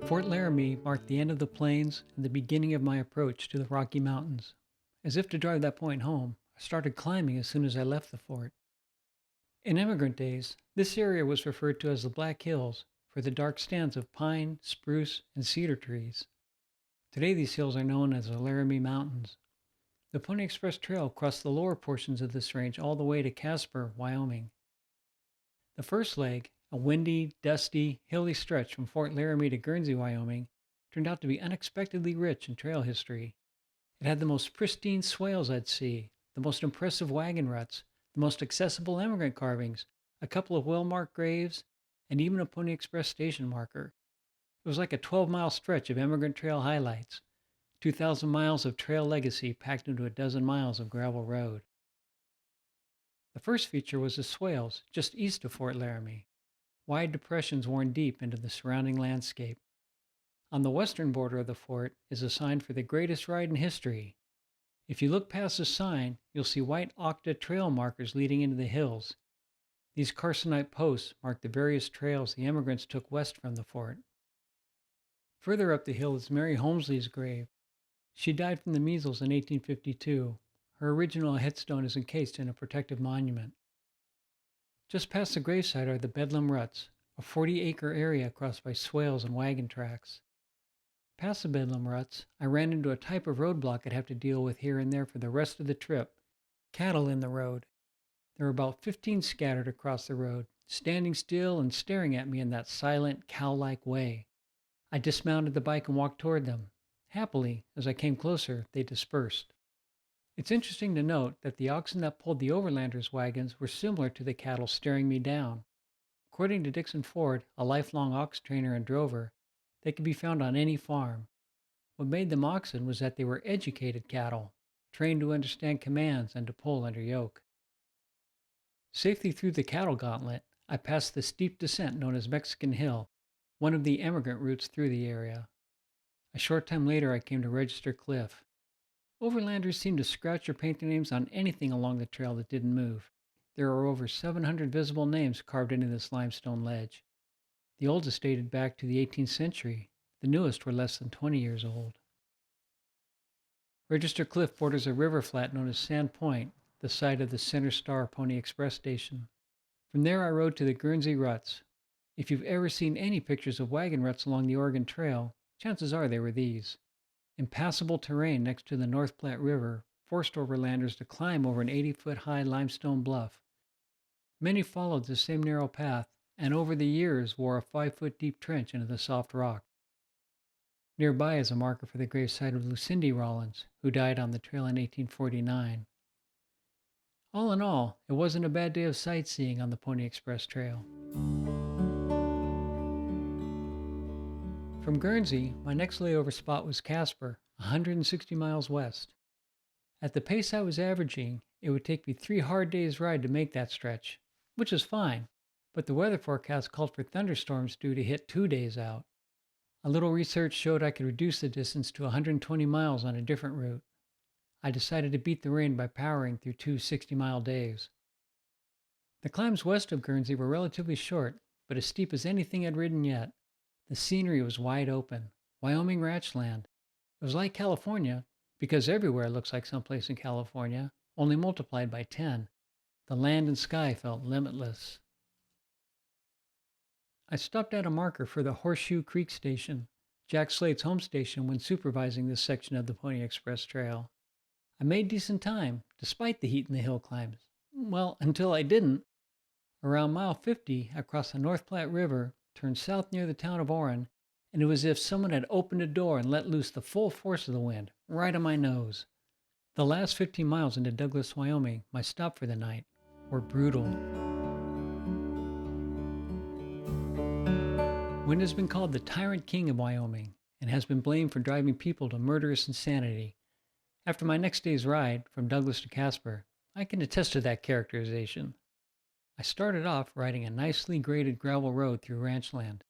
Fort Laramie marked the end of the plains and the beginning of my approach to the Rocky Mountains. As if to drive that point home, I started climbing as soon as I left the fort. In immigrant days, this area was referred to as the Black Hills for the dark stands of pine, spruce, and cedar trees. Today, these hills are known as the Laramie Mountains. The Pony Express Trail crossed the lower portions of this range all the way to Casper, Wyoming. The first leg, a windy, dusty, hilly stretch from Fort Laramie to Guernsey, Wyoming, turned out to be unexpectedly rich in trail history. It had the most pristine swales I'd see, the most impressive wagon ruts, the most accessible immigrant carvings, a couple of well-marked graves, and even a Pony Express station marker. It was like a 12-mile stretch of immigrant trail highlights, 2,000 miles of trail legacy packed into a dozen miles of gravel road. The first feature was the swales just east of Fort Laramie, wide depressions worn deep into the surrounding landscape. On the western border of the fort is a sign for the greatest ride in history. If you look past the sign, you'll see white OCTA trail markers leading into the hills. These carcinite posts mark the various trails the immigrants took west from the fort. Further up the hill is Mary Holmesley's grave. She died from the measles in 1852. Her original headstone is encased in a protective monument. Just past the gravesite are the Bedlam Ruts, a 40-acre area crossed by swales and wagon tracks. Past the Bedlam Ruts, I ran into a type of roadblock I'd have to deal with here and there for the rest of the trip: cattle in the road. There were about 15 scattered across the road, standing still and staring at me in that silent, cow-like way. I dismounted the bike and walked toward them. Happily, as I came closer, they dispersed. It's interesting to note that the oxen that pulled the overlanders' wagons were similar to the cattle staring me down. According to Dixon Ford, a lifelong ox trainer and drover, they could be found on any farm. What made them oxen was that they were educated cattle, trained to understand commands and to pull under yoke. Safely through the cattle gauntlet, I passed the steep descent known as Mexican Hill, one of the emigrant routes through the area. A short time later, I came to Register Cliff. Overlanders seemed to scratch or paint their names on anything along the trail that didn't move. There are over 700 visible names carved into this limestone ledge. The oldest dated back to the 18th century. The newest were less than 20 years old. Register Cliff borders a river flat known as Sand Point, the site of the Center Star Pony Express station. From there I rode to the Guernsey ruts. If you've ever seen any pictures of wagon ruts along the Oregon Trail, chances are they were these. Impassable terrain next to the North Platte River forced overlanders to climb over an 80-foot-high limestone bluff. Many followed the same narrow path, and over the years wore a 5-foot-deep trench into the soft rock. Nearby is a marker for the gravesite of Lucindy Rollins, who died on the trail in 1849. All in all, it wasn't a bad day of sightseeing on the Pony Express Trail. From Guernsey, my next layover spot was Casper, 160 miles west. At the pace I was averaging, it would take me 3 hard days' ride to make that stretch, which is fine, but the weather forecast called for thunderstorms due to hit 2 days out. A little research showed I could reduce the distance to 120 miles on a different route. I decided to beat the rain by powering through 2 60-mile days. The climbs west of Guernsey were relatively short, but as steep as anything I'd ridden yet. The scenery was wide open, Wyoming ranch land. It was like California, because everywhere looks like someplace in California, only multiplied by 10. The land and sky felt limitless. I stopped at a marker for the Horseshoe Creek Station, Jack Slate's home station when supervising this section of the Pony Express Trail. I made decent time, despite the heat and the hill climbs. Well, until I didn't. Around mile 50, I crossed the North Platte River, turned south near the town of Orrin, and it was as if someone had opened a door and let loose the full force of the wind, right on my nose. The last 15 miles into Douglas, Wyoming, my stop for the night, were brutal. Wind has been called the tyrant king of Wyoming and has been blamed for driving people to murderous insanity. After my next day's ride, from Douglas to Casper, I can attest to that characterization. I started off riding a nicely graded gravel road through ranch land.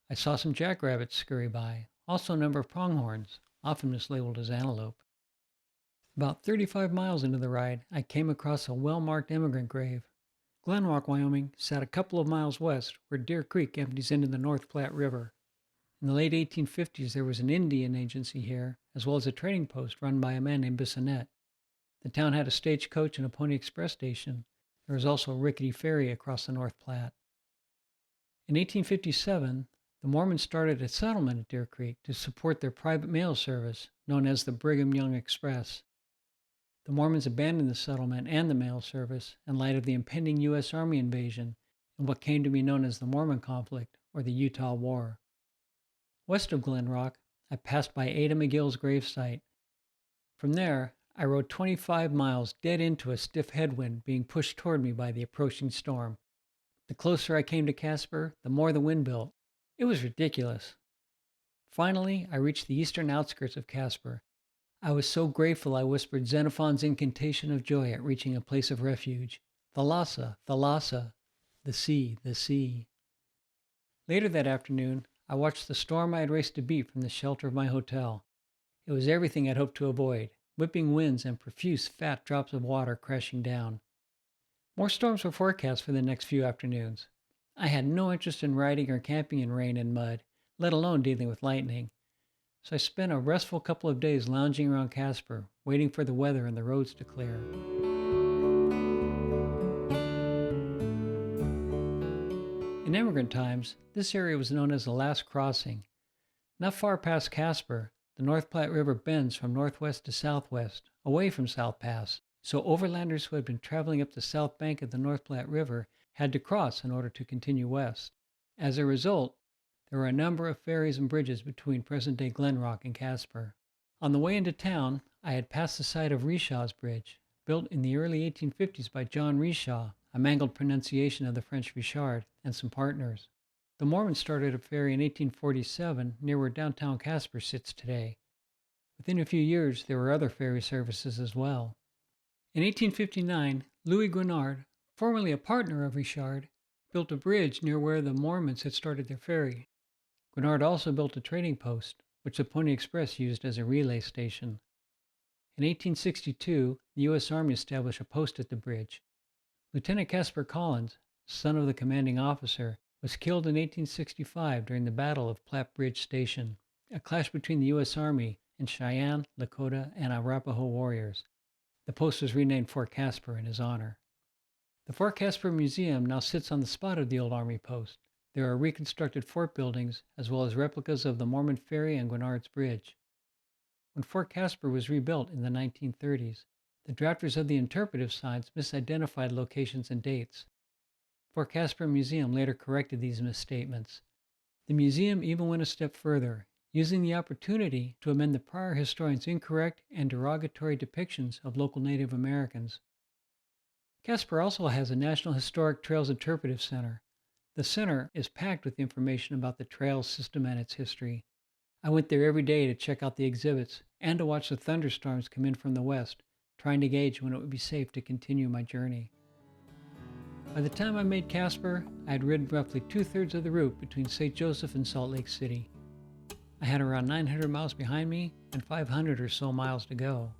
I saw some jackrabbits scurry by, also a number of pronghorns, often mislabeled as antelope. About 35 miles into the ride, I came across a well-marked immigrant grave. Glenrock, Wyoming, sat a couple of miles west where Deer Creek empties into the North Platte River. In the late 1850s, there was an Indian agency here, as well as a trading post run by a man named Bissonnet. The town had a stagecoach and a pony express station. There was also a rickety ferry across the North Platte. In 1857, the Mormons started a settlement at Deer Creek to support their private mail service, known as the Brigham Young Express. The Mormons abandoned the settlement and the mail service in light of the impending U.S. Army invasion and what came to be known as the Mormon Conflict, or the Utah War. West of Glen Rock, I passed by Ada McGill's gravesite. From there, I rode 25 miles dead into a stiff headwind being pushed toward me by the approaching storm. The closer I came to Casper, the more the wind built. It was ridiculous. Finally, I reached the eastern outskirts of Casper. I was so grateful I whispered Xenophon's incantation of joy at reaching a place of refuge. Thalassa, Thalassa, the sea, the sea. Later that afternoon, I watched the storm I had raced to beat from the shelter of my hotel. It was everything I'd hoped to avoid, whipping winds and profuse fat drops of water crashing down. More storms were forecast for the next few afternoons. I had no interest in riding or camping in rain and mud, let alone dealing with lightning. So I spent a restful couple of days lounging around Casper, waiting for the weather and the roads to clear. In immigrant times, this area was known as the Last Crossing. Not far past Casper, the North Platte River bends from northwest to southwest, away from South Pass, so overlanders who had been traveling up the south bank of the North Platte River had to cross in order to continue west. As a result, there were a number of ferries and bridges between present-day Glen Rock and Casper. On the way into town, I had passed the site of Rishaw's Bridge, built in the early 1850s by John Rishaw, a mangled pronunciation of the French Richard, and some partners. The Mormons started a ferry in 1847 near where downtown Casper sits today. Within a few years, there were other ferry services as well. In 1859, Louis Guenard, formerly a partner of Richard, built a bridge near where the Mormons had started their ferry. Guenard also built a trading post, which the Pony Express used as a relay station. In 1862, the U.S. Army established a post at the bridge. Lieutenant Casper Collins, son of the commanding officer, was killed in 1865 during the Battle of Platte Bridge Station, a clash between the U.S. Army and Cheyenne, Lakota, and Arapaho warriors. The post was renamed Fort Casper in his honor. The Fort Casper Museum now sits on the spot of the old Army post. There are reconstructed fort buildings, as well as replicas of the Mormon Ferry and Guenard's Bridge. When Fort Casper was rebuilt in the 1930s, the drafters of the interpretive signs misidentified locations and dates. Fort Casper Museum later corrected these misstatements. The museum even went a step further, using the opportunity to amend the prior historians' incorrect and derogatory depictions of local Native Americans. Casper also has a National Historic Trails Interpretive Center. The center is packed with information about the trail system and its history. I went there every day to check out the exhibits and to watch the thunderstorms come in from the west, trying to gauge when it would be safe to continue my journey. By the time I made Casper, I had ridden roughly 2/3 of the route between St. Joseph and Salt Lake City. I had around 900 miles behind me and 500 or so miles to go.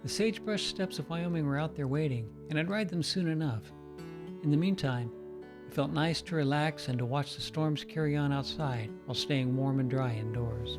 The sagebrush steppes of Wyoming were out there waiting, and I'd ride them soon enough. In the meantime, it felt nice to relax and to watch the storms carry on outside while staying warm and dry indoors.